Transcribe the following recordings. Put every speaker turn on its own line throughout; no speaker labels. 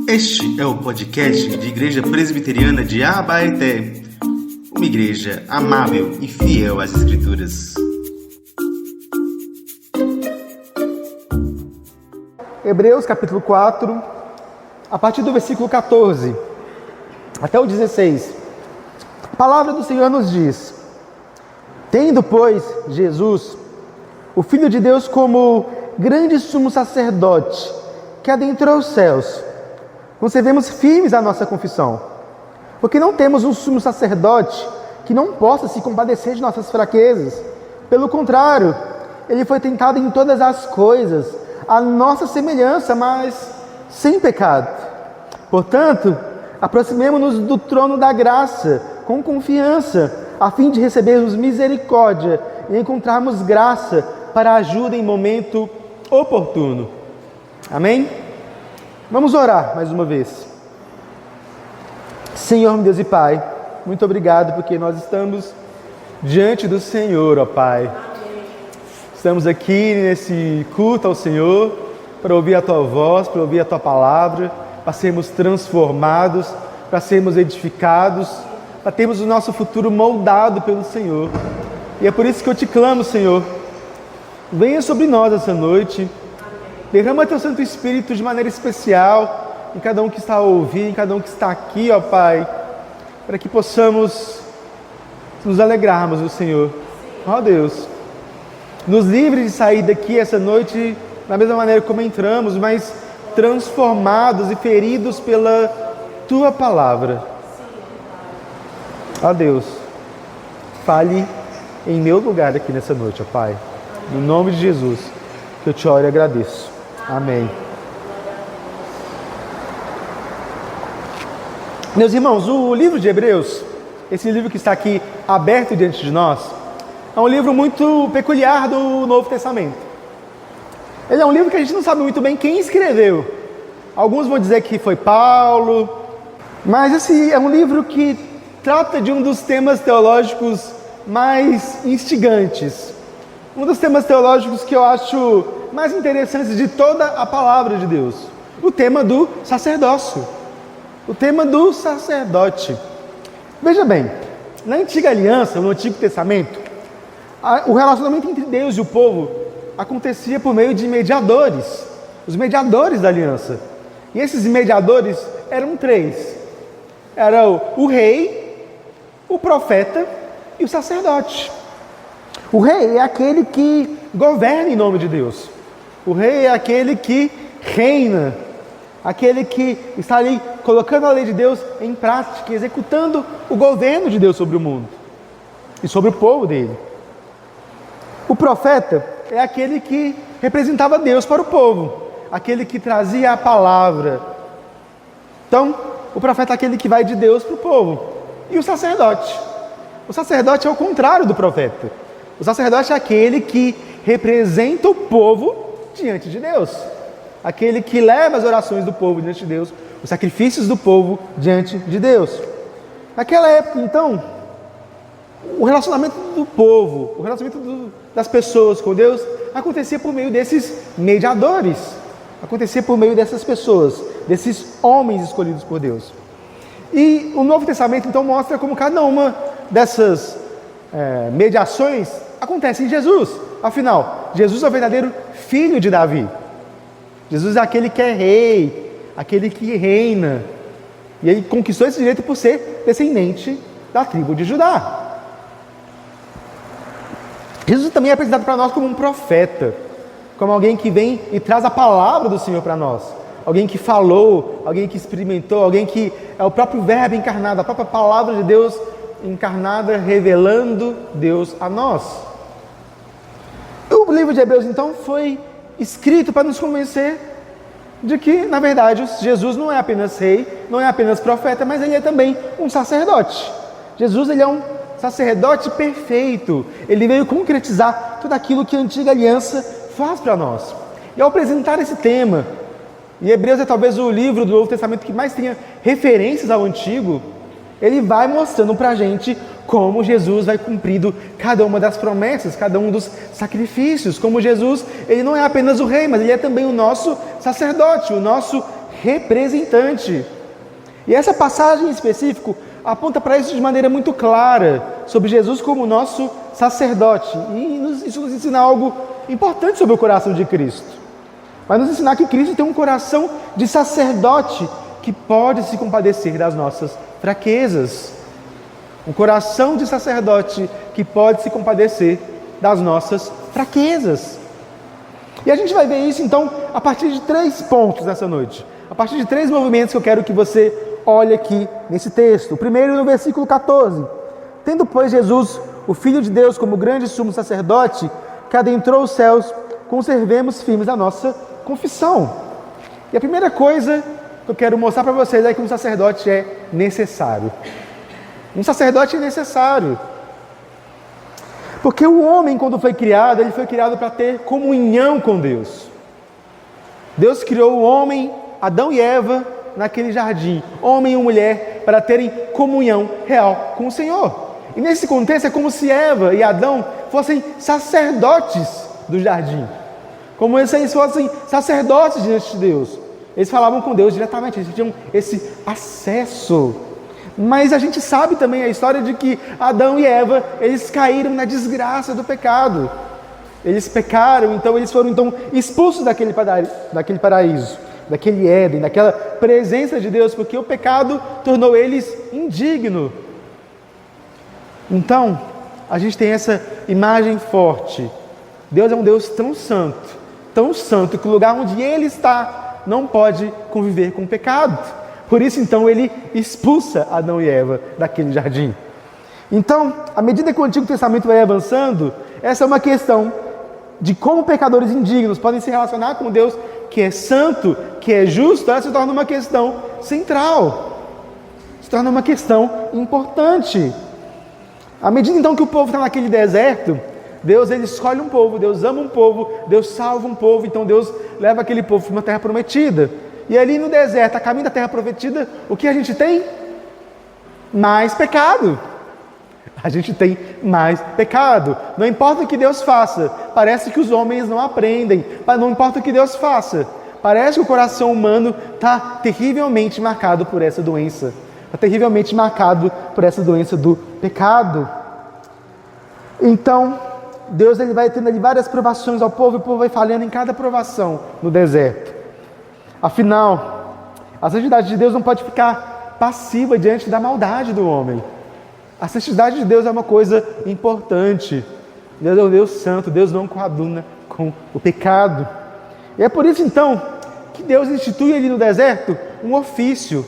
Este é o podcast de Igreja Presbiteriana de Abaeté, uma igreja amável e fiel às Escrituras.
Hebreus capítulo 4, a partir do versículo 14 até o 16. A palavra do Senhor nos diz: tendo, pois, Jesus, o Filho de Deus, como grande sumo sacerdote, que adentrou os céus, conservemos firmes a nossa confissão, porque não temos um sumo sacerdote que não possa se compadecer de nossas fraquezas. Pelo contrário, ele foi tentado em todas as coisas, à nossa semelhança, mas sem pecado. Portanto, aproximemo-nos do trono da graça com confiança, a fim de recebermos misericórdia e encontrarmos graça para ajuda em momento oportuno. Amém? Vamos orar mais uma vez. Senhor, meu Deus e Pai, muito obrigado porque nós estamos diante do Senhor, ó Pai. Estamos aqui nesse culto ao Senhor para ouvir a Tua voz, para ouvir a Tua palavra, para sermos transformados, para sermos edificados, para termos o nosso futuro moldado pelo Senhor. E é por isso que eu te clamo, Senhor, venha sobre nós essa noite, derrama Teu Santo Espírito de maneira especial em cada um que está a ouvir, em cada um que está aqui, ó Pai, para que possamos nos alegrarmos do Senhor. Ó Deus, nos livre de sair daqui essa noite da mesma maneira como entramos, mas transformados e feridos pela Tua palavra. Ó Deus, fale em meu lugar aqui nessa noite, ó Pai. No nome de Jesus, que eu te oro e agradeço. Amém. Meus irmãos, o livro de Hebreus, esse livro que está aqui aberto diante de nós, é um livro muito peculiar do Novo Testamento. Ele é um livro que a gente não sabe muito bem quem escreveu. Alguns vão dizer que foi Paulo, mas esse é um livro que trata de um dos temas teológicos mais instigantes. Um dos temas teológicos que eu acho mais interessantes de toda a palavra de Deus. O tema do sacerdócio. O tema do sacerdote. Veja bem, na Antiga Aliança, no Antigo Testamento, o relacionamento entre Deus e o povo acontecia por meio de mediadores. Os mediadores da aliança. E esses mediadores eram três. Era o rei, o profeta e o sacerdote. O rei é aquele que governa em nome de Deus. O rei é aquele que reina, aquele que está ali colocando a lei de Deus em prática, executando o governo de Deus sobre o mundo e sobre o povo dele. O profeta é aquele que representava Deus para o povo, aquele que trazia a palavra. Então, o profeta é aquele que vai de Deus para o povo. E o sacerdote? O sacerdote é o contrário do profeta. O sacerdote é aquele que representa o povo diante de Deus. Aquele que leva as orações do povo diante de Deus, os sacrifícios do povo diante de Deus. Naquela época, então, o relacionamento do povo, o relacionamento das pessoas com Deus acontecia por meio desses mediadores. Acontecia por meio dessas pessoas, desses homens escolhidos por Deus. E o Novo Testamento, então, mostra como cada uma dessas mediações acontece em Jesus. Afinal, Jesus é o verdadeiro filho de Davi. Jesus é aquele que é rei, aquele que reina. E ele conquistou esse direito por ser descendente da tribo de Judá. Jesus também é apresentado para nós como um profeta, como alguém que vem e traz a palavra do Senhor para nós. Alguém que falou, alguém que experimentou, alguém que é o próprio verbo encarnado, a própria palavra de Deus encarnada, revelando Deus a nós. O livro de Hebreus, então, foi escrito para nos convencer de que, na verdade, Jesus não é apenas rei, não é apenas profeta, mas ele é também um sacerdote. Jesus, ele é um sacerdote perfeito. Ele veio concretizar tudo aquilo que a antiga aliança faz para nós. E ao apresentar esse tema, e Hebreus é talvez o livro do Novo Testamento que mais tenha referências ao Antigo, ele vai mostrando para a gente como Jesus vai cumprindo cada uma das promessas, cada um dos sacrifícios, como Jesus, ele não é apenas o rei, mas ele é também o nosso sacerdote, o nosso representante. E essa passagem em específico aponta para isso de maneira muito clara, sobre Jesus como nosso sacerdote. E isso nos ensina algo importante sobre o coração de Cristo. Vai nos ensinar que Cristo tem um coração de sacerdote que pode se compadecer das nossas fraquezas. Um coração de sacerdote que pode se compadecer das nossas fraquezas. E a gente vai ver isso então a partir de 3 pontos nessa noite. A partir de 3 movimentos que eu quero que você olhe aqui nesse texto. O primeiro no versículo 14. Tendo, pois, Jesus, o Filho de Deus, como grande sumo sacerdote, que adentrou os céus, conservemos firmes a nossa confissão. E a primeira coisa que eu quero mostrar para vocês é que um sacerdote é necessário. Um sacerdote é necessário. Porque o homem, quando foi criado, ele foi criado para ter comunhão com Deus. Deus criou o homem, Adão e Eva, naquele jardim, homem e mulher, para terem comunhão real com o Senhor. E nesse contexto é como se Eva e Adão fossem sacerdotes do jardim. Como se eles fossem sacerdotes diante de Deus. Eles falavam com Deus diretamente, eles tinham esse acesso. Mas a gente sabe também a história de que Adão e Eva, eles caíram na desgraça do pecado. Eles pecaram, então eles foram expulsos daquele paraíso, daquele Éden, daquela presença de Deus, porque o pecado tornou eles indignos. Então, a gente tem essa imagem forte. Deus é um Deus tão santo, que o lugar onde Ele está não pode conviver com o pecado. Por isso, então, Ele expulsa Adão e Eva daquele jardim. Então, à medida que o Antigo Testamento vai avançando, essa é uma questão de como pecadores indignos podem se relacionar com Deus que é santo, que é justo. Ela se torna uma questão central, se torna uma questão importante. À medida então que o povo está naquele deserto, Deus ele escolhe um povo, Deus ama um povo, Deus salva um povo, então Deus leva aquele povo para uma terra prometida. E ali no deserto, a caminho da terra prometida, o que a gente tem? Mais pecado. A gente tem mais pecado. Não importa o que Deus faça, parece que os homens não aprendem. Não importa o que Deus faça, parece que o coração humano está terrivelmente marcado por essa doença. Está terrivelmente marcado por essa doença do pecado. Então, Deus ele vai tendo ali várias provações ao povo, e o povo vai falhando em cada provação no deserto. Afinal, a santidade de Deus não pode ficar passiva diante da maldade do homem. A santidade de Deus é uma coisa importante. Deus é um Deus santo, Deus não coaduna com o pecado. E é por isso então que Deus institui ali no deserto um ofício.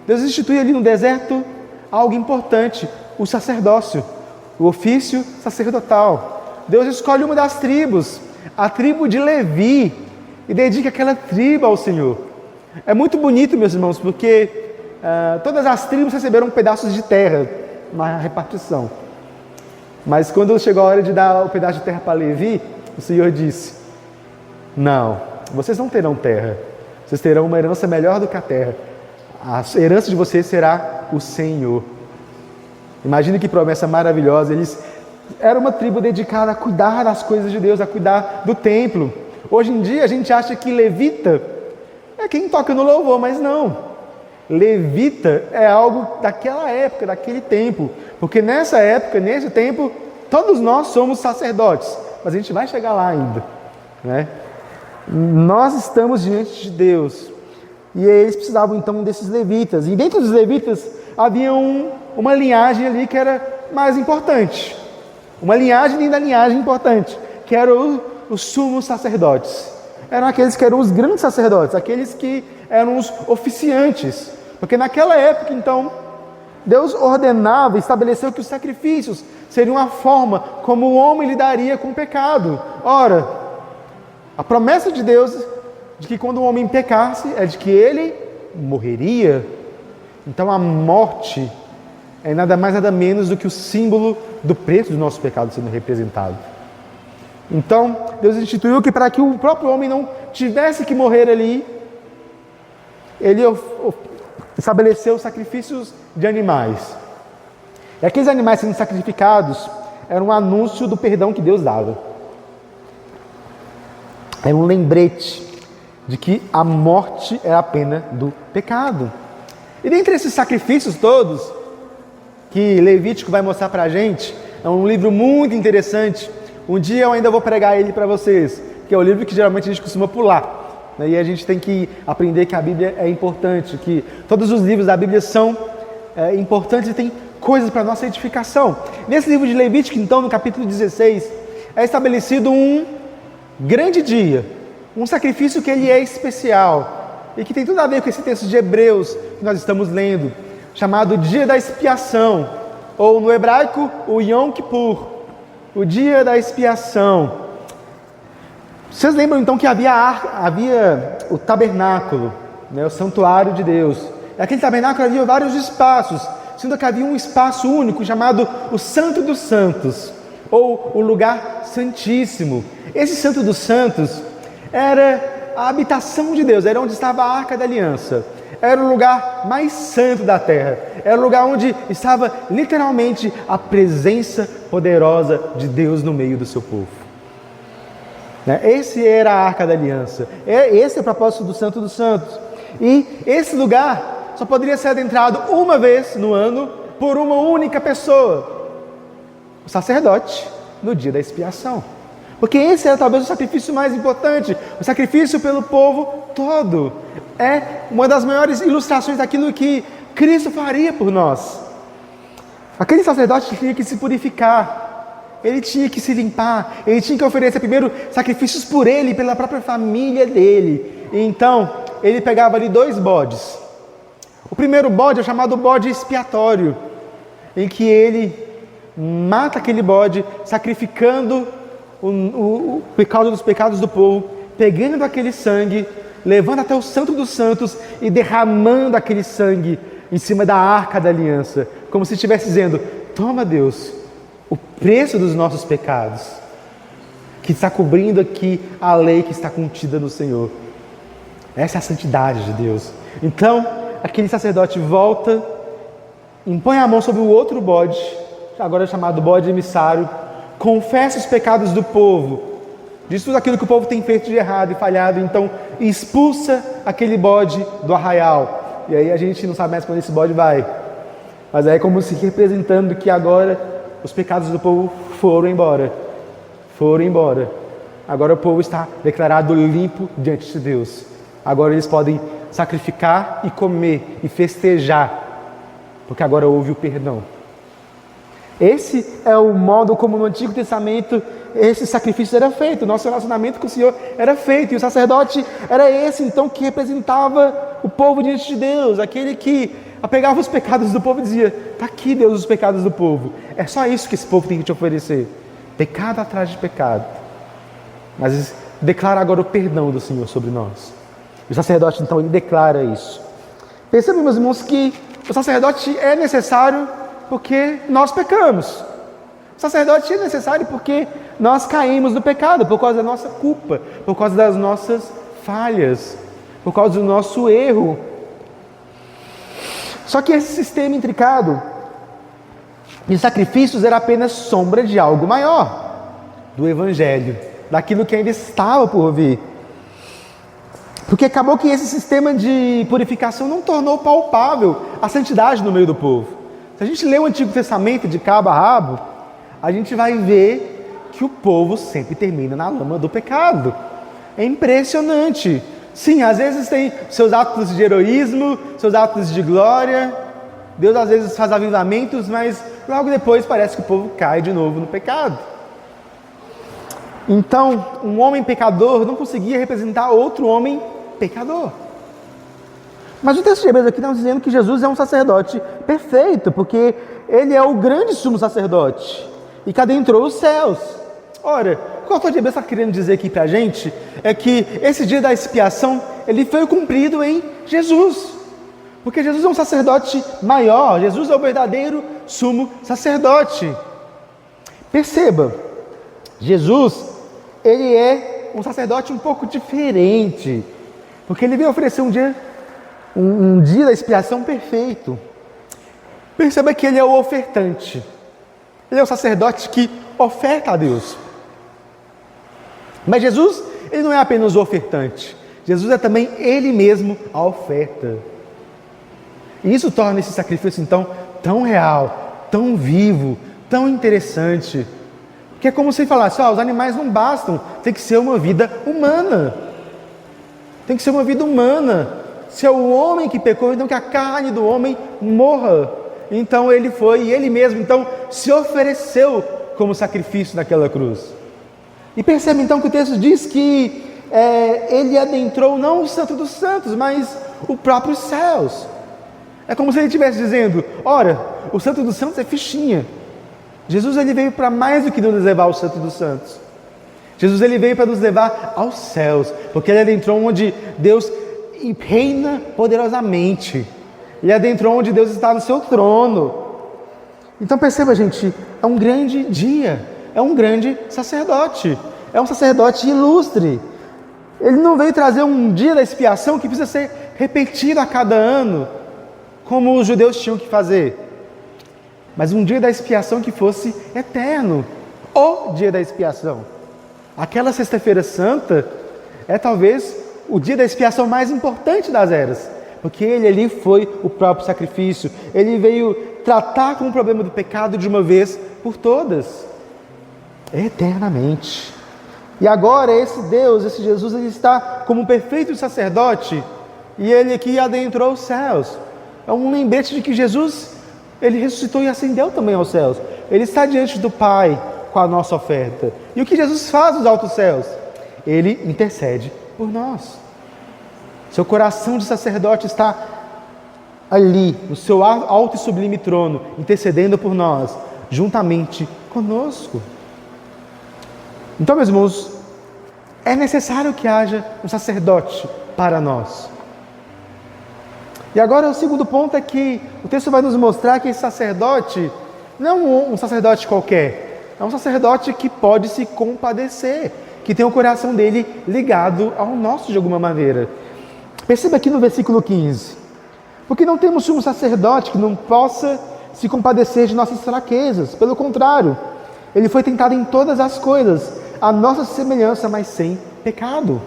Deus institui ali no deserto algo importante, o sacerdócio, o ofício sacerdotal. Deus escolhe uma das tribos, a tribo de Levi, e dedica aquela tribo ao Senhor. É muito bonito, meus irmãos, porque todas as tribos receberam pedaços de terra na repartição. Mas quando chegou a hora de dar o pedaço de terra para Levi, o Senhor disse: não, vocês não terão terra, vocês terão uma herança melhor do que a terra. A herança de vocês será o Senhor. Imagine que promessa maravilhosa. Eles eram uma tribo dedicada a cuidar das coisas de Deus, a cuidar do templo. Hoje em dia a gente acha que levita é quem toca no louvor, mas não. Levita é algo daquela época, daquele tempo. Porque nessa época, nesse tempo, todos nós somos sacerdotes. Mas a gente vai chegar lá ainda, né? Nós estamos diante de Deus. E eles precisavam então desses levitas. E dentro dos levitas havia uma linhagem ali que era mais importante. Uma linhagem dentro da linhagem importante, que eram os sumos sacerdotes. Eram aqueles que eram os grandes sacerdotes, aqueles que eram os oficiantes. Porque naquela época, então, Deus ordenava, estabeleceu que os sacrifícios seriam a forma como o homem lidaria com o pecado. Ora, a promessa de Deus de que quando o homem pecasse é de que ele morreria. Então a morte é nada mais nada menos do que o símbolo do preço do nosso pecado sendo representado. Então Deus instituiu que para que o próprio homem não tivesse que morrer ali, Ele estabeleceu sacrifícios de animais. E aqueles animais sendo sacrificados eram um anúncio do perdão que Deus dava. Era um lembrete de que a morte é a pena do pecado. E dentre esses sacrifícios todos, que Levítico vai mostrar para a gente, é um livro muito interessante. Um dia eu ainda vou pregar ele para vocês, que é o livro que geralmente a gente costuma pular. E a gente tem que aprender que a Bíblia é importante, que todos os livros da Bíblia são importantes e tem coisas para nossa edificação. Nesse livro de Levítico, então, no capítulo 16, é estabelecido um grande dia, um sacrifício que ele é especial e que tem tudo a ver com esse texto de Hebreus que nós estamos lendo, chamado Dia da Expiação, ou no hebraico, o Yom Kippur, o Dia da Expiação. Vocês lembram então que havia o tabernáculo, o santuário de Deus. Naquele tabernáculo havia vários espaços, sendo que havia um espaço único chamado o Santo dos Santos, ou o lugar santíssimo. Esse Santo dos Santos era a habitação de Deus, era onde estava a Arca da Aliança. Era o lugar mais santo da terra. Era o lugar onde estava literalmente a presença poderosa de Deus no meio do seu povo. Esse era a Arca da Aliança. Esse é o propósito do Santo dos Santos. E esse lugar só poderia ser adentrado uma vez no ano por uma única pessoa, o sacerdote, no dia da expiação. Porque esse era talvez o sacrifício mais importante, o sacrifício pelo povo todo. É uma das maiores ilustrações daquilo que Cristo faria por nós. Aquele sacerdote tinha que se purificar, ele tinha que se limpar, ele tinha que oferecer primeiro sacrifícios por ele e pela própria família dele. E então, ele pegava ali 2 bodes. O primeiro bode é chamado bode expiatório, em que ele mata aquele bode, sacrificando o pecado dos pecados do povo, pegando aquele sangue, levando até o Santo dos Santos e derramando aquele sangue em cima da Arca da Aliança, como se estivesse dizendo: toma, Deus, o preço dos nossos pecados, que está cobrindo aqui a lei que está contida no Senhor. Essa é a santidade de Deus. Então, aquele sacerdote volta, impõe a mão sobre o outro bode, agora chamado bode emissário, confessa os pecados do povo, diz tudo aquilo que o povo tem feito de errado e falhado, então expulsa aquele bode do arraial. E aí a gente não sabe mais quando esse bode vai, mas é como se representando que agora os pecados do povo foram embora. Agora o povo está declarado limpo diante de Deus. Agora eles podem sacrificar e comer e festejar, porque agora houve o perdão. Esse é o modo como no Antigo Testamento esse sacrifício era feito, o nosso relacionamento com o Senhor era feito, e o sacerdote era esse então que representava o povo diante de Deus, aquele que apegava os pecados do povo e dizia: está aqui, Deus, os pecados do povo. É só isso que esse povo tem que te oferecer, pecado atrás de pecado, mas declara agora o perdão do Senhor sobre nós. O sacerdote então ele declara isso. Percebam, meus irmãos, que o sacerdote é necessário porque nós pecamos. O sacerdote é necessário porque nós caímos no pecado, por causa da nossa culpa, por causa das nossas falhas, por causa do nosso erro. Só que esse sistema intricado de sacrifícios era apenas sombra de algo maior, do Evangelho, daquilo que ainda estava por vir. Porque acabou que esse sistema de purificação não tornou palpável a santidade no meio do povo. Se a gente lê o Antigo Testamento de cabo a rabo, a gente vai ver que o povo sempre termina na lama do pecado. É impressionante. Sim, às vezes tem seus atos de heroísmo, seus atos de glória. Deus às vezes faz avivamentos, mas logo depois parece que o povo cai de novo no pecado. Então, um homem pecador não conseguia representar outro homem pecador. Mas o texto de Hebreus aqui está dizendo que Jesus é um sacerdote perfeito, porque ele é o grande sumo sacerdote e que adentrou os céus. Ora, o que o autor de Hebreus está querendo dizer aqui para a gente é que esse dia da expiação ele foi cumprido em Jesus, porque Jesus é um sacerdote maior, Jesus é o verdadeiro sumo sacerdote. Perceba, Jesus ele é um sacerdote um pouco diferente, porque ele veio oferecer um dia da expiação perfeito. Perceba que ele é o ofertante. Ele é o sacerdote que oferta a Deus. Mas Jesus, ele não é apenas o ofertante. Jesus é também Ele mesmo a oferta. E isso torna esse sacrifício, então, tão real, tão vivo, tão interessante. Que é como se falasse, os animais não bastam, tem que ser uma vida humana. Tem que ser uma vida humana. Se é o homem que pecou, então que a carne do homem morra. Então ele foi, e ele mesmo, então, se ofereceu como sacrifício naquela cruz. E percebe então que o texto diz que ele adentrou não o Santo dos Santos, mas o próprio céus. É como se ele estivesse dizendo, ora, o Santo dos Santos é fichinha. Jesus ele veio para mais do que nos levar ao Santo dos Santos. Jesus ele veio para nos levar aos céus, porque ele adentrou onde Deus reina poderosamente. Ele adentrou onde Deus está no seu trono. Então perceba, gente, é um grande dia, é um grande sacerdote, é um sacerdote ilustre. Ele não veio trazer um dia da expiação que precisa ser repetido a cada ano, como os judeus tinham que fazer, mas um dia da expiação que fosse eterno, o dia da expiação. Aquela sexta-feira santa é talvez o dia da expiação mais importante das eras, porque ele ali foi o próprio sacrifício, ele veio tratar com o problema do pecado de uma vez por todas, eternamente. E agora esse Deus, esse Jesus, ele está como um perfeito sacerdote, e ele aqui adentrou os céus. É um lembrete de que Jesus, ele ressuscitou e ascendeu também aos céus. Ele está diante do Pai com a nossa oferta. E o que Jesus faz nos altos céus? Ele intercede por nós. Seu coração de sacerdote está ali, no seu alto e sublime trono, intercedendo por nós, juntamente conosco. Então, meus irmãos, é necessário que haja um sacerdote para nós. E agora o segundo ponto é que o texto vai nos mostrar que esse sacerdote não é um sacerdote qualquer, é um sacerdote que pode se compadecer, que tem o coração dele ligado ao nosso de alguma maneira. Perceba aqui no versículo 15, porque não temos um sacerdote que não possa se compadecer de nossas fraquezas, pelo contrário, ele foi tentado em todas as coisas, a nossa semelhança, mas sem pecado.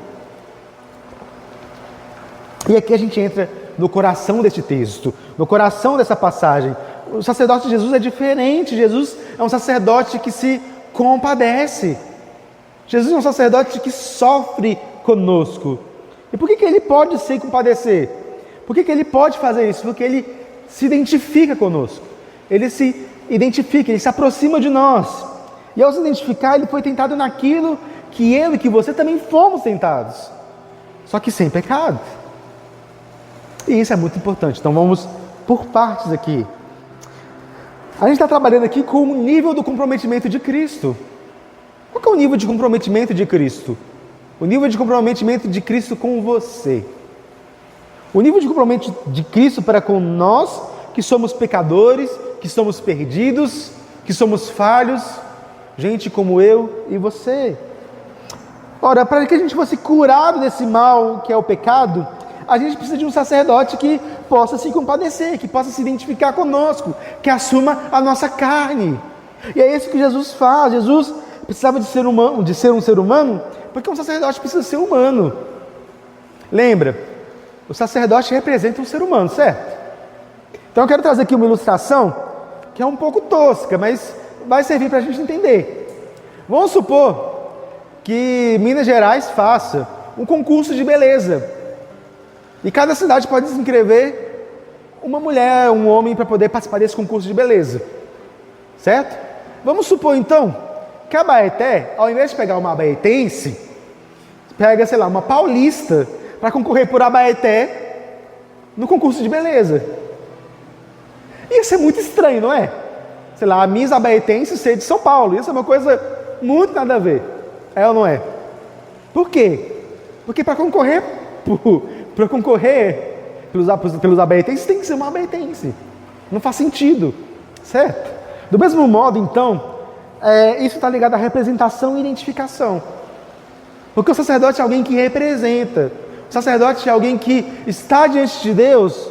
E aqui a gente entra no coração deste texto, no coração dessa passagem. O sacerdote de Jesus é diferente. Jesus é um sacerdote que se compadece. Jesus é um sacerdote que sofre conosco. E por que ele pode se compadecer? Por que ele pode fazer isso? Porque ele se identifica conosco. Ele se identifica, ele se aproxima de nós. E ao se identificar, ele foi tentado naquilo que eu e que você também fomos tentados. Só que sem pecado. E isso é muito importante. Então vamos por partes aqui. A gente está trabalhando aqui com o nível do comprometimento de Cristo. Qual que é o nível de comprometimento de Cristo? O nível de comprometimento de Cristo com você. O nível de comprometimento de Cristo para com nós, que somos pecadores, que somos perdidos, que somos falhos, gente como eu e você. Ora, para que a gente fosse curado desse mal que é o pecado, a gente precisa de um sacerdote que possa se compadecer, que possa se identificar conosco, que assuma a nossa carne. E é isso que Jesus faz. Jesus precisava de ser um ser humano, porque um sacerdote precisa ser humano. Lembra? O sacerdote representa um ser humano, certo? Então eu quero trazer aqui uma ilustração que é um pouco tosca, mas vai servir para a gente entender. Vamos supor que Minas Gerais faça um concurso de beleza. E cada cidade pode se inscrever uma mulher, um homem para poder participar desse concurso de beleza. Certo? Vamos supor então que a Abaeté, ao invés de pegar uma abaetense, pega, sei lá, uma paulista para concorrer por Abaeté no concurso de beleza. Isso é muito estranho, não é? Sei lá, a Miss Abaetense ser de São Paulo. Isso é uma coisa muito nada a ver. É ou não é? Por quê? Porque para concorrer pelos abaetenses tem que ser uma abaetense. Não faz sentido, certo? Do mesmo modo, então, isso está ligado à representação e identificação. Porque o sacerdote é alguém que representa. O sacerdote é alguém que está diante de Deus,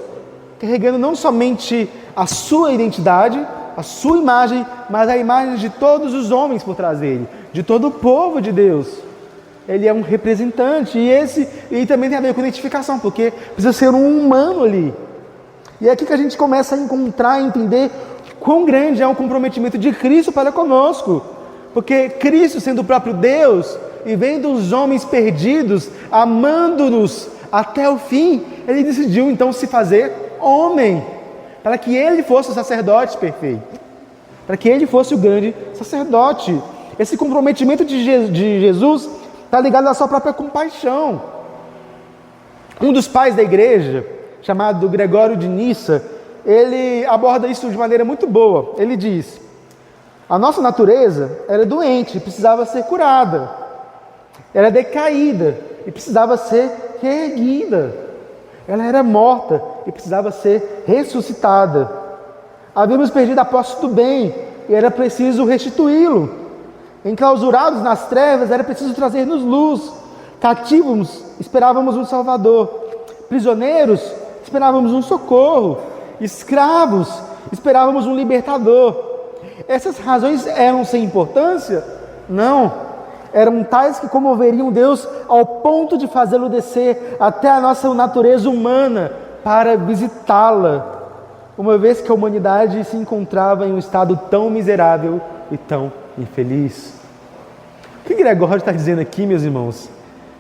carregando não somente a sua identidade, a sua imagem, mas a imagem de todos os homens por trás dele, de todo o povo de Deus. ele é um representante, e também tem a ver com identificação, porque precisa ser um humano ali. E é aqui que a gente começa a encontrar, entender quão grande é o comprometimento de Cristo para conosco. Porque Cristo, sendo o próprio Deus, e vendo os homens perdidos, amando-nos até o fim, ele decidiu então se fazer homem, para que ele fosse o sacerdote perfeito, para que ele fosse o grande sacerdote. Esse comprometimento de Jesus está ligado à sua própria compaixão. Um dos pais da igreja, chamado Gregório de Nissa, ele aborda isso de maneira muito boa. Ele diz: a nossa natureza era doente, precisava ser curada, era decaída e precisava ser reerguida, ela era morta e precisava ser ressuscitada. Havíamos perdido a posse do bem e era preciso restituí-lo. Enclausurados nas trevas, era preciso trazer-nos luz. Cativos, esperávamos um Salvador. Prisioneiros, esperávamos um socorro. Escravos, esperávamos um libertador. Essas razões eram sem importância? Não. Eram tais que comoveriam Deus ao ponto de fazê-lo descer até a nossa natureza humana para visitá-la, uma vez que a humanidade se encontrava em um estado tão miserável e tão infeliz. O que Gregório está dizendo aqui, meus irmãos,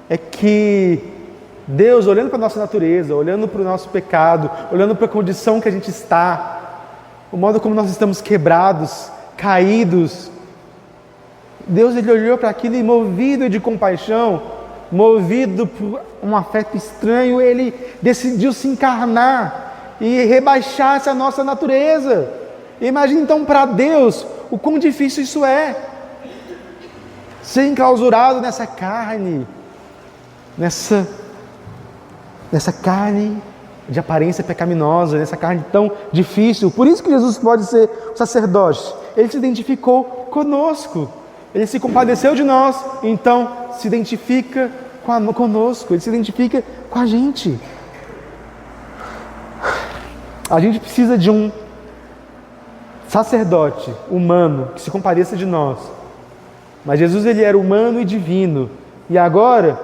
é que Deus, olhando para a nossa natureza, olhando para o nosso pecado, olhando para a condição que a gente está, o modo como nós estamos quebrados, caídos, Deus, ele olhou para aquilo e, movido de compaixão, movido por um afeto estranho, ele decidiu se encarnar e rebaixar essa nossa natureza. Imagina então para Deus o quão difícil isso é, ser enclausurado nessa carne, nessa carne de aparência pecaminosa, nessa carne tão difícil. Por isso que Jesus pode ser o sacerdote. Ele se identificou conosco, ele se compadeceu de nós, então se identifica conosco, ele se identifica com a gente. A gente precisa de um sacerdote humano que se compadeça de nós. Mas Jesus, ele era humano e divino. E agora,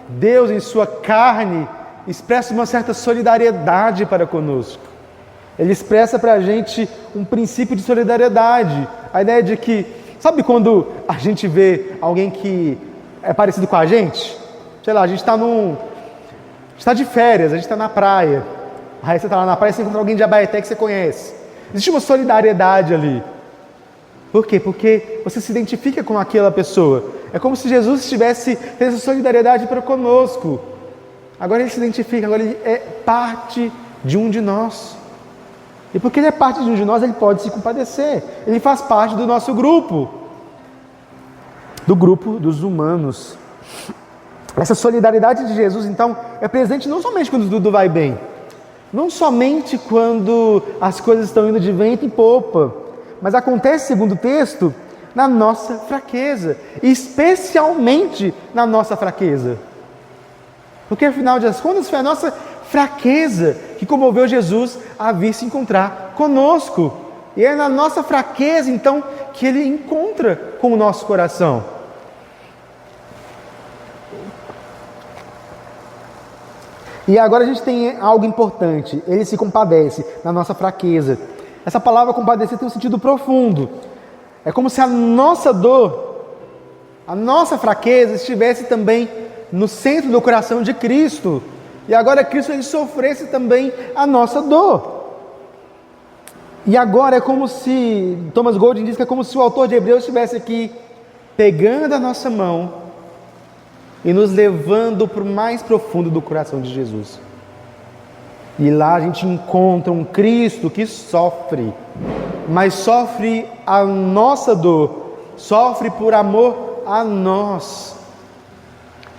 Deus em sua carne expressa uma certa solidariedade para conosco. Ele expressa para a gente um princípio de solidariedade. A ideia de que, sabe quando a gente vê alguém que é parecido com a gente? Sei lá, a gente está de férias, a gente está na praia. Aí você está lá na praia e você encontra alguém de Abaeté que você conhece. Existe uma solidariedade ali. Por quê? Porque você se identifica com aquela pessoa. É como se Jesus tivesse essa solidariedade para conosco. Agora ele se identifica, agora ele é parte de um de nós. E porque ele é parte de um de nós, ele pode se compadecer. Ele faz parte do nosso grupo. Do grupo dos humanos. Essa solidariedade de Jesus, então, é presente não somente quando tudo vai bem. Não somente quando as coisas estão indo de vento em popa. Mas acontece, segundo o texto, na nossa fraqueza. Especialmente na nossa fraqueza. Porque, afinal das contas, foi a nossa fraqueza que comoveu Jesus a vir se encontrar conosco. E é na nossa fraqueza, então, que Ele encontra com o nosso coração. E agora a gente tem algo importante. Ele se compadece na nossa fraqueza. Essa palavra compadecer tem um sentido profundo. É como se a nossa dor, a nossa fraqueza estivesse também no centro do coração de Cristo. E agora Cristo, ele sofresse também a nossa dor. E agora é como se, Thomas Golden diz que é como se o autor de Hebreus estivesse aqui pegando a nossa mão e nos levando para o mais profundo do coração de Jesus. E lá a gente encontra um Cristo que sofre, mas sofre a nossa dor, sofre por amor a nós.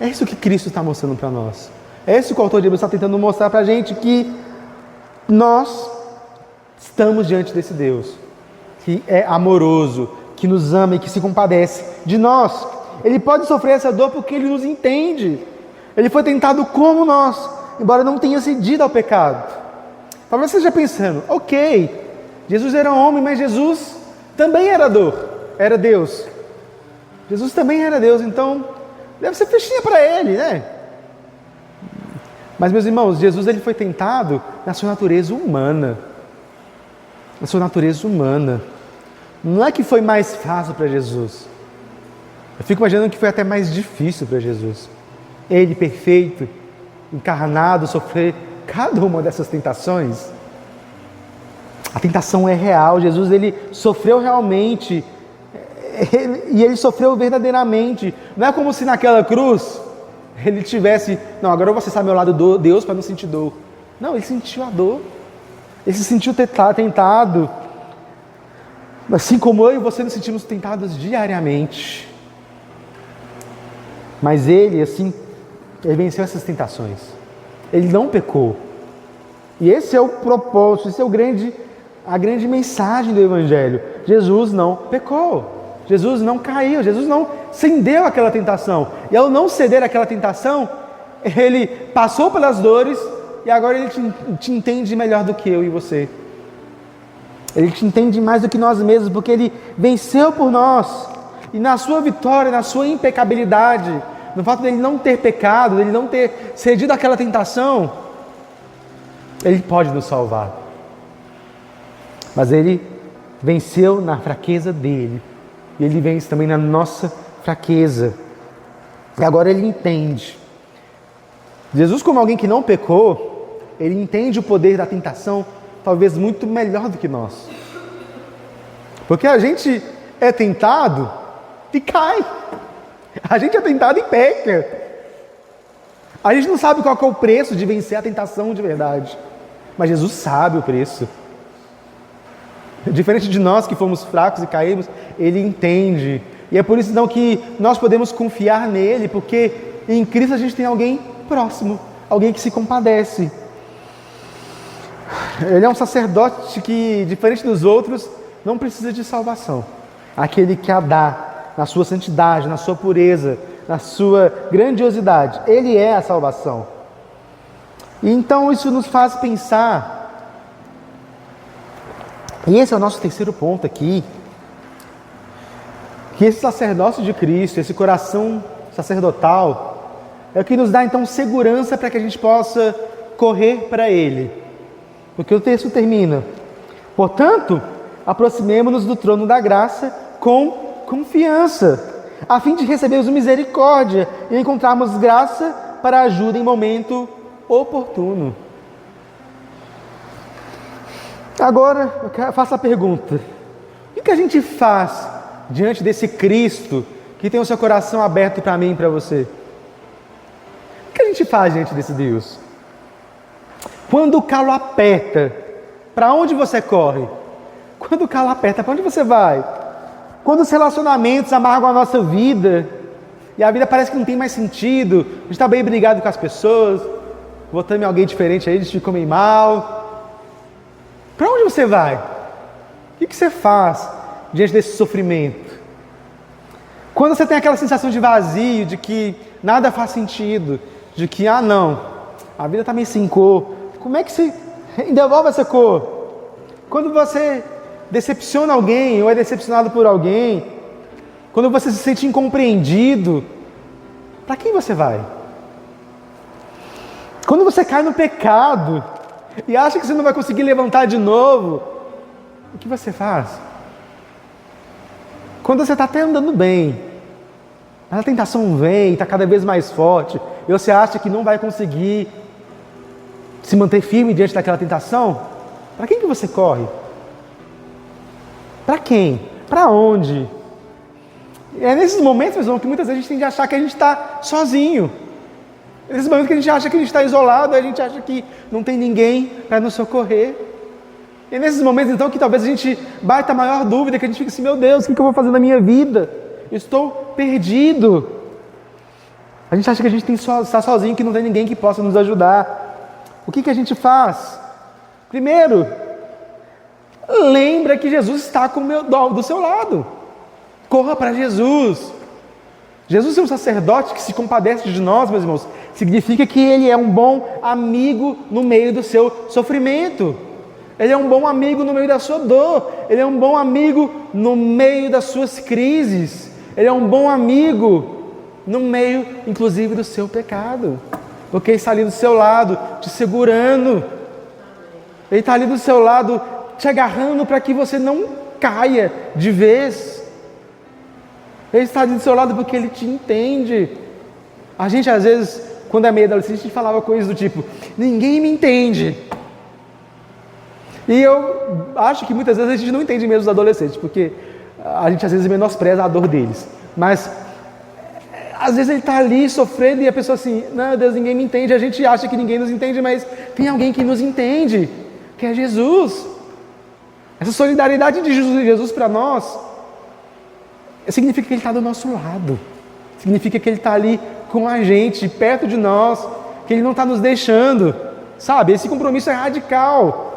É isso que Cristo está mostrando para nós. É isso que o autor de Hebreus está tentando mostrar para a gente, que nós estamos diante desse Deus, que é amoroso, que nos ama e que se compadece de nós. Ele pode sofrer essa dor porque Ele nos entende. Ele foi tentado como nós, embora não tenha cedido ao pecado. Talvez você esteja pensando, ok, Jesus era homem, mas Jesus também era dor, era Deus. Jesus também era Deus, então deve ser festinha para ele, né? Mas, meus irmãos, Jesus ele foi tentado na sua natureza humana. Na sua natureza humana. Não é que foi mais fácil para Jesus. Eu fico imaginando que foi até mais difícil para Jesus. Ele, perfeito, encarnado, sofrer cada uma dessas tentações. A tentação é real. Jesus ele sofreu realmente. E ele sofreu verdadeiramente. Não é como se naquela cruz ele tivesse, não, agora eu vou acessar meu lado do Deus para não sentir dor. Não, ele sentiu a dor. Ele se sentiu tentado. Assim como eu e você nos sentimos tentados diariamente. Mas ele, assim, ele venceu essas tentações. Ele não pecou. E esse é o propósito, esse é a grande mensagem do Evangelho. Jesus não pecou. Jesus não caiu, Jesus não cedeu àquela tentação. E ao não ceder àquela tentação, ele passou pelas dores e agora ele te entende melhor do que eu e você. Ele te entende mais do que nós mesmos, porque ele venceu por nós. E na sua vitória, na sua impecabilidade, no fato dele não ter pecado, dele não ter cedido àquela tentação, ele pode nos salvar. Mas ele venceu na fraqueza dele. E ele vence também na nossa fraqueza. E agora ele entende. Jesus, como alguém que não pecou, ele entende o poder da tentação, talvez muito melhor do que nós. Porque a gente é tentado e cai. A gente é tentado e peca. A gente não sabe qual que é o preço de vencer a tentação de verdade. Mas Jesus sabe o preço. Diferente de nós que fomos fracos e caímos, ele entende. E é por isso então que nós podemos confiar nele, porque em Cristo a gente tem alguém próximo, alguém que se compadece. Ele é um sacerdote que, diferente dos outros, não precisa de salvação. Aquele que a dá na sua santidade, na sua pureza, na sua grandiosidade. Ele é a salvação. E então isso nos faz pensar. E esse é o nosso terceiro ponto aqui, que esse sacerdócio de Cristo, esse coração sacerdotal, é o que nos dá então segurança para que a gente possa correr para Ele. Porque o texto termina: portanto, aproximemo-nos do trono da graça com confiança, a fim de recebermos misericórdia e encontrarmos graça para ajuda em momento oportuno. Agora, eu faço a pergunta: o que a gente faz diante desse Cristo que tem o seu coração aberto para mim e para você? O que a gente faz diante desse Deus? Quando o calo aperta, para onde você corre? Quando o calo aperta, para onde você vai? Quando os relacionamentos amargam a nossa vida e a vida parece que não tem mais sentido, a gente está bem brigado com as pessoas, votando em alguém diferente aí, a gente ficou meio mal. Para onde você vai? O que você faz diante desse sofrimento? Quando você tem aquela sensação de vazio, de que nada faz sentido, de que, não, a vida está meio sem cor, como é que você devolve essa cor? Quando você decepciona alguém ou é decepcionado por alguém, quando você se sente incompreendido, para quem você vai? Quando você cai no pecado e acha que você não vai conseguir levantar de novo, o que você faz? Quando você está até andando bem, mas a tentação vem e está cada vez mais forte, e você acha que não vai conseguir se manter firme diante daquela tentação, para quem que você corre? Para quem? Para onde? É nesses momentos, meus irmãos, que muitas vezes a gente tende a achar que a gente está sozinho. É nesses momentos que a gente acha que a gente está isolado, a gente acha que não tem ninguém para nos socorrer. E é nesses momentos, então, que talvez a gente bata a maior dúvida, que a gente fica assim: meu Deus, o que eu vou fazer na minha vida? Eu estou perdido. A gente acha que a gente está sozinho, que não tem ninguém que possa nos ajudar. O que a gente faz? Primeiro, lembra que Jesus está do seu lado. Corra para Jesus. Jesus é um sacerdote que se compadece de nós, meus irmãos. Significa que Ele é um bom amigo no meio do seu sofrimento. Ele é um bom amigo no meio da sua dor. Ele é um bom amigo no meio das suas crises. Ele é um bom amigo no meio, inclusive, do seu pecado. Porque Ele está ali do seu lado, te segurando. Ele está ali do seu lado, te agarrando para que você não caia de vez. Ele está ali do seu lado porque Ele te entende. A gente, às vezes, quando é meio adolescente, a gente falava coisas do tipo: ninguém me entende. E eu acho que muitas vezes a gente não entende mesmo os adolescentes, porque a gente às vezes menospreza a dor deles. Mas às vezes ele está ali sofrendo e a pessoa assim: não, Deus, ninguém me entende. A gente acha que ninguém nos entende, mas tem alguém que nos entende, que é Jesus. Essa solidariedade de Jesus para nós significa que Ele está do nosso lado, significa que Ele está ali com a gente, perto de nós, que Ele não está nos deixando, sabe? Esse compromisso é radical.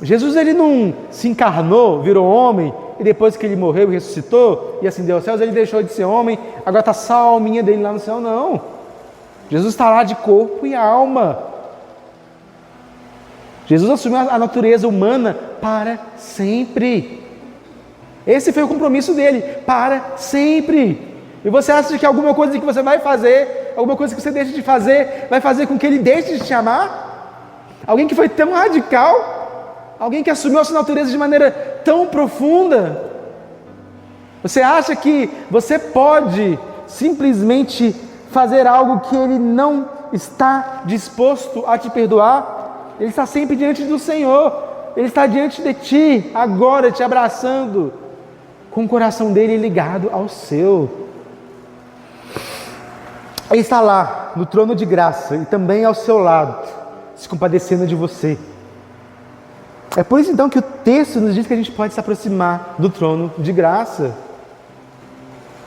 Jesus, Ele não se encarnou, virou homem, e depois que Ele morreu e ressuscitou e ascendeu aos céus, Ele deixou de ser homem, agora está só a alminha dele lá no céu. Não, Jesus está lá de corpo e alma. Jesus assumiu a natureza humana para sempre. Esse foi o compromisso dele, para sempre. E você acha que alguma coisa que você vai fazer, alguma coisa que você deixa de fazer, vai fazer com que Ele deixe de te amar? Alguém que foi tão radical, alguém que assumiu a sua natureza de maneira tão profunda. Você acha que você pode simplesmente fazer algo que Ele não está disposto a te perdoar? Ele está sempre diante do Senhor. Ele está diante de ti, agora te abraçando, com o coração dele ligado ao seu. Ele está lá, no trono de graça, e também ao seu lado, se compadecendo de você. É por isso então que o texto nos diz que a gente pode se aproximar do trono de graça.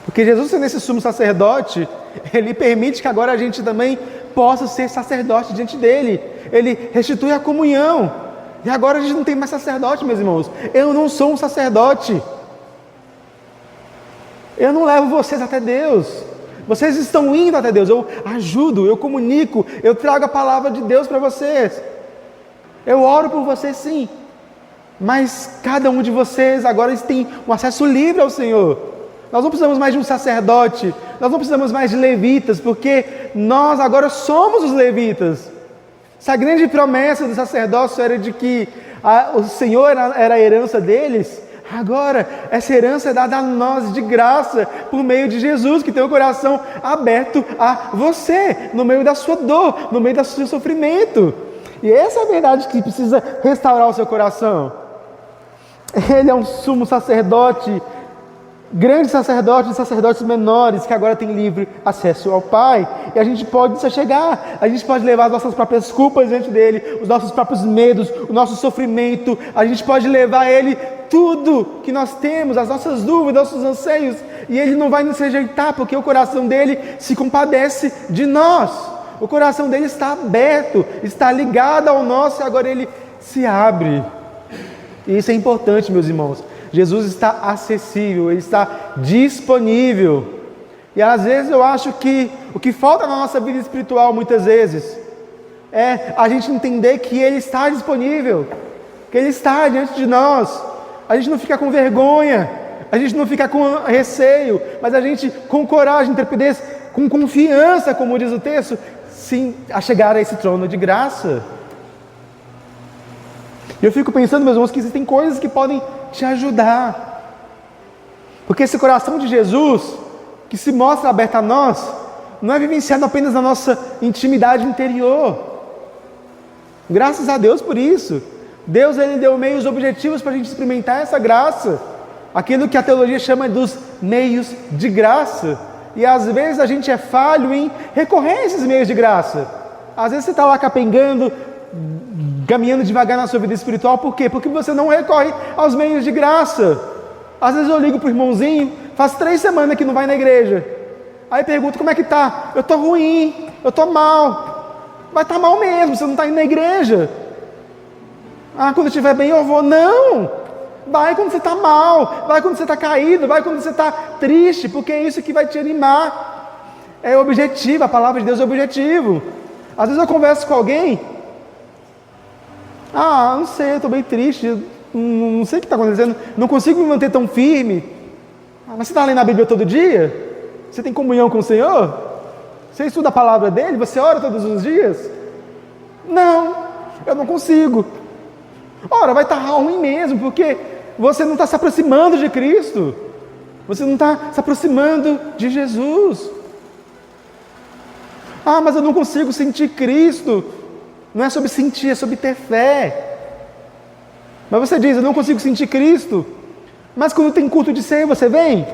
Porque Jesus, sendo esse sumo sacerdote, Ele permite que agora a gente também possa ser sacerdote diante dEle. Ele restitui a comunhão. E agora a gente não tem mais sacerdote, meus irmãos. Eu não sou um sacerdote. Eu não levo vocês até Deus. Vocês estão indo até Deus. Eu ajudo, eu comunico, eu trago a palavra de Deus para vocês. Eu oro por vocês, sim. Mas cada um de vocês agora tem um acesso livre ao Senhor. Nós não precisamos mais de um sacerdote. Nós não precisamos mais de levitas, porque nós agora somos os levitas. Essa grande promessa do sacerdócio era de que o Senhor era a herança deles. Agora, essa herança é dada a nós de graça, por meio de Jesus, que tem o coração aberto a você, no meio da sua dor, no meio do seu sofrimento. E essa é a verdade que precisa restaurar o seu coração. Ele é um sumo sacerdote, grande sacerdote de sacerdotes menores, que agora tem livre acesso ao Pai. E a gente pode se achegar, a gente pode levar as nossas próprias culpas diante dele, os nossos próprios medos, o nosso sofrimento. A gente pode levar a Ele tudo que nós temos, as nossas dúvidas, nossos anseios. E Ele não vai nos rejeitar, porque o coração dele se compadece de nós. O coração dele está aberto, está ligado ao nosso, e agora ele se abre. E isso é importante, meus irmãos. Jesus está acessível, Ele está disponível. E às vezes eu acho que o que falta na nossa vida espiritual, muitas vezes, é a gente entender que Ele está disponível, que Ele está diante de nós. A gente não fica com vergonha, a gente não fica com receio, mas a gente com coragem, intrepidez, com confiança, como diz o texto, sim, a chegar a esse trono de graça. E eu fico pensando, meus irmãos, que existem coisas que podem te ajudar. Porque esse coração de Jesus, que se mostra aberto a nós, não é vivenciado apenas na nossa intimidade interior. Graças a Deus por isso. Deus, Ele deu meios objetivos para a gente experimentar essa graça. Aquilo que a teologia chama dos meios de graça. E às vezes a gente é falho em recorrer a esses meios de graça. Às vezes você está lá capengando, caminhando devagar na sua vida espiritual. Por quê? Porque você não recorre aos meios de graça. Às vezes eu ligo para o irmãozinho, faz 3 semanas que não vai na igreja. Aí pergunto: como é que tá? Eu estou ruim, eu estou mal. Vai estar mal mesmo, você não está indo na igreja. Ah, quando eu estiver bem eu vou. Não! Vai quando você está mal, vai quando você está caído, vai quando você está triste, porque é isso que vai te animar. É objetivo, a palavra de Deus é objetivo. Às vezes eu converso com alguém: ah, não sei, eu estou bem triste, não sei o que está acontecendo, não consigo me manter tão firme. Ah, mas você está lendo a Bíblia todo dia? Você tem comunhão com o Senhor? Você estuda a palavra dele? Você ora todos os dias? Não, eu não consigo. Ora, vai estar ruim mesmo, porque você não está se aproximando de Cristo. Você não está se aproximando de Jesus. Ah, mas eu não consigo sentir Cristo. Não é sobre sentir, é sobre ter fé. Mas você diz, eu não consigo sentir Cristo. Mas quando tem culto de ceia, você vem?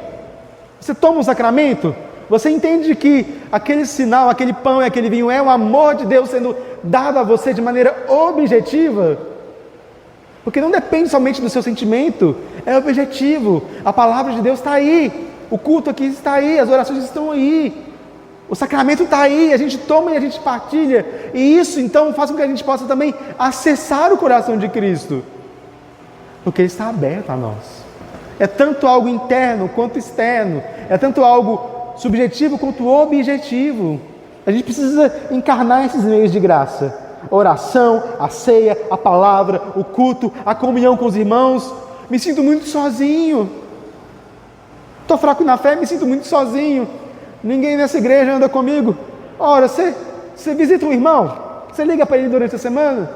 Você toma um sacramento? Você entende que aquele sinal, aquele pão e aquele vinho é o amor de Deus sendo dado a você de maneira objetiva? Porque não depende somente do seu sentimento, é objetivo. A palavra de Deus está aí, o culto aqui está aí, as orações estão aí, o sacramento está aí, a gente toma e a gente partilha. E isso então faz com que a gente possa também acessar o coração de Cristo, porque Ele está aberto a nós. É tanto algo interno quanto externo, é tanto algo subjetivo quanto objetivo. A gente precisa encarnar esses meios de graça: a oração, a ceia, a palavra, o culto, a comunhão com os irmãos. Me sinto muito sozinho, estou fraco na fé, me sinto muito sozinho, ninguém nessa igreja anda comigo. Ora, você visita um irmão? Você liga para ele durante a semana?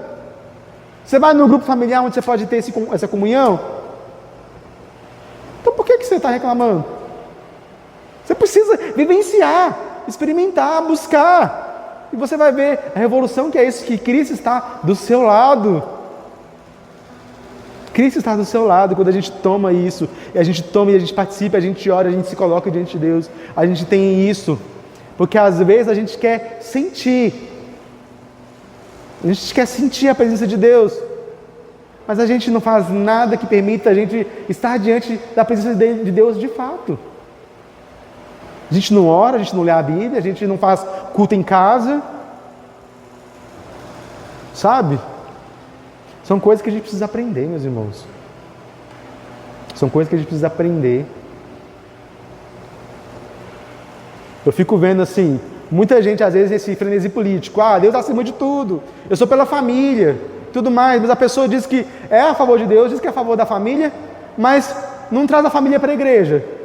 Você vai no grupo familiar onde você pode ter essa comunhão? Então por que você está reclamando? Você precisa vivenciar, experimentar, buscar, e você vai ver a revolução que é isso, que Cristo está do seu lado. Cristo está do seu lado quando a gente toma isso, e a gente toma e a gente participa, a gente ora, a gente se coloca diante de Deus, a gente tem isso, porque às vezes a gente quer sentir, a presença de Deus, mas a gente não faz nada que permita a gente estar diante da presença de Deus de fato. A gente não ora, a gente não lê a Bíblia, a gente não faz culto em casa, sabe? São coisas que a gente precisa aprender, meus irmãos. São coisas que a gente precisa aprender. Eu fico vendo assim, muita gente às vezes esse frenesi político: ah, Deus está acima de tudo, eu sou pela família, tudo mais, mas a pessoa diz que é a favor de Deus, diz que é a favor da família, mas não traz a família para a igreja.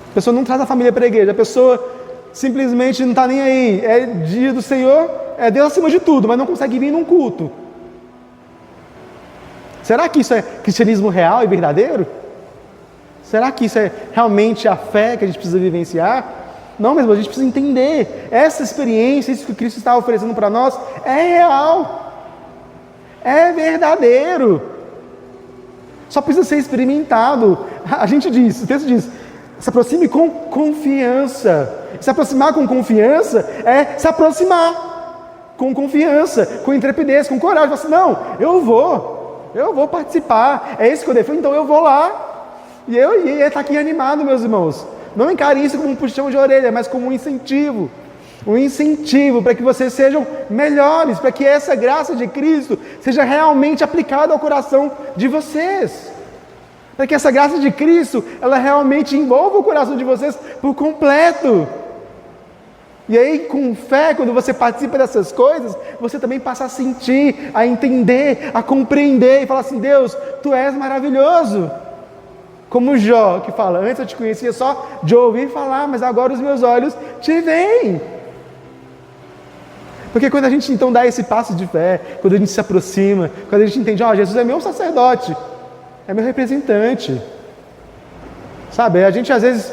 A pessoa não traz a família para a igreja, a pessoa simplesmente não está nem aí, é dia do Senhor, é Deus acima de tudo, mas não consegue vir num culto. Será que isso é cristianismo real e verdadeiro? Será que isso é realmente a fé que a gente precisa vivenciar? Não, mesmo, a gente precisa entender, essa experiência, isso que Cristo está oferecendo para nós, é real, é verdadeiro, só precisa ser experimentado. A gente diz, o texto diz, se aproxime com confiança. Se aproximar com confiança é se aproximar com confiança, com intrepidez, com coragem. Falar assim, não, eu vou participar, é isso que eu defendo, então eu vou lá. E ele está aqui animado, meus irmãos. Não encare isso como um puxão de orelha, mas como um incentivo para que vocês sejam melhores, para que essa graça de Cristo seja realmente aplicada ao coração de vocês. Para que essa graça de Cristo, ela realmente envolva o coração de vocês por completo. E aí, com fé, quando você participa dessas coisas, você também passa a sentir, a entender, a compreender e falar assim, Deus, Tu és maravilhoso. Como Jó, que fala, antes eu te conhecia só de ouvir falar, mas agora os meus olhos te veem. Porque quando a gente então dá esse passo de fé, quando a gente se aproxima, quando a gente entende, Jesus é meu sacerdote, é meu representante, sabe? A gente às vezes,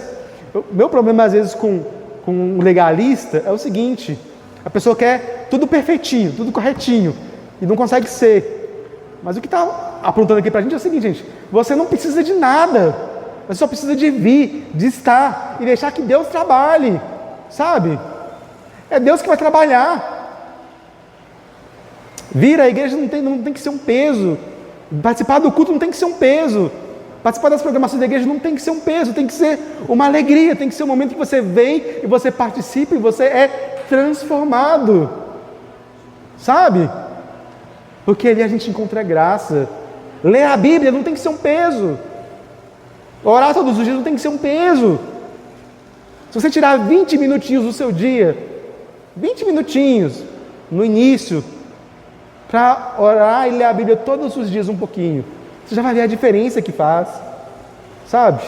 meu problema às vezes com um legalista é o seguinte: a pessoa quer tudo perfeitinho, tudo corretinho, e não consegue ser. Mas o que está apontando aqui para a gente é o seguinte, gente: você não precisa de nada, você só precisa de vir, de estar e deixar que Deus trabalhe, sabe? É Deus que vai trabalhar. Vir à igreja não tem que ser um peso. Participar do culto não tem que ser um peso. Participar das programações da igreja não tem que ser um peso, tem que ser uma alegria, tem que ser um momento que você vem e você participa e você é transformado, sabe? Porque ali a gente encontra graça. Ler a Bíblia não tem que ser um peso. Orar todos os dias não tem que ser um peso. Se você tirar 20 minutinhos do seu dia, 20 minutinhos no início, para orar e ler a Bíblia todos os dias um pouquinho, você já vai ver a diferença que faz, sabe?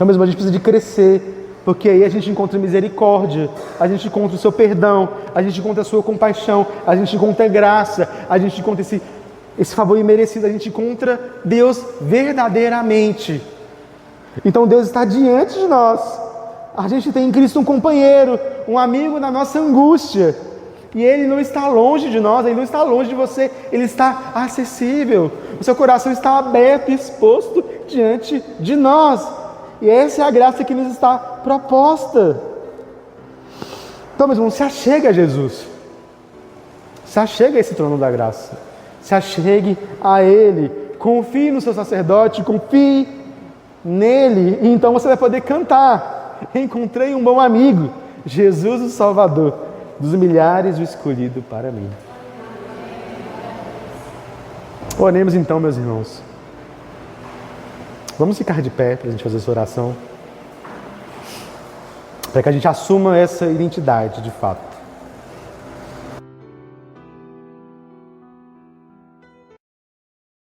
Então, mesmo a gente precisa de crescer, porque aí a gente encontra misericórdia, a gente encontra o seu perdão, a gente encontra a sua compaixão, a gente encontra graça, a gente encontra esse favor imerecido, a gente encontra Deus verdadeiramente. Então Deus está diante de nós. A gente tem em Cristo um companheiro, um amigo na nossa angústia. E Ele não está longe de nós, Ele não está longe de você, Ele está acessível. O seu coração está aberto e exposto diante de nós. E essa é a graça que nos está proposta. Então, meus irmãos, se achegue a Jesus. Se achegue a esse trono da graça. Se achegue a Ele. Confie no seu sacerdote, confie nele. E então você vai poder cantar: encontrei um bom amigo, Jesus o Salvador, dos milhares o escolhido para mim. Oremos então, meus irmãos. Vamos ficar de pé para a gente fazer essa oração, para que a gente assuma essa identidade de fato.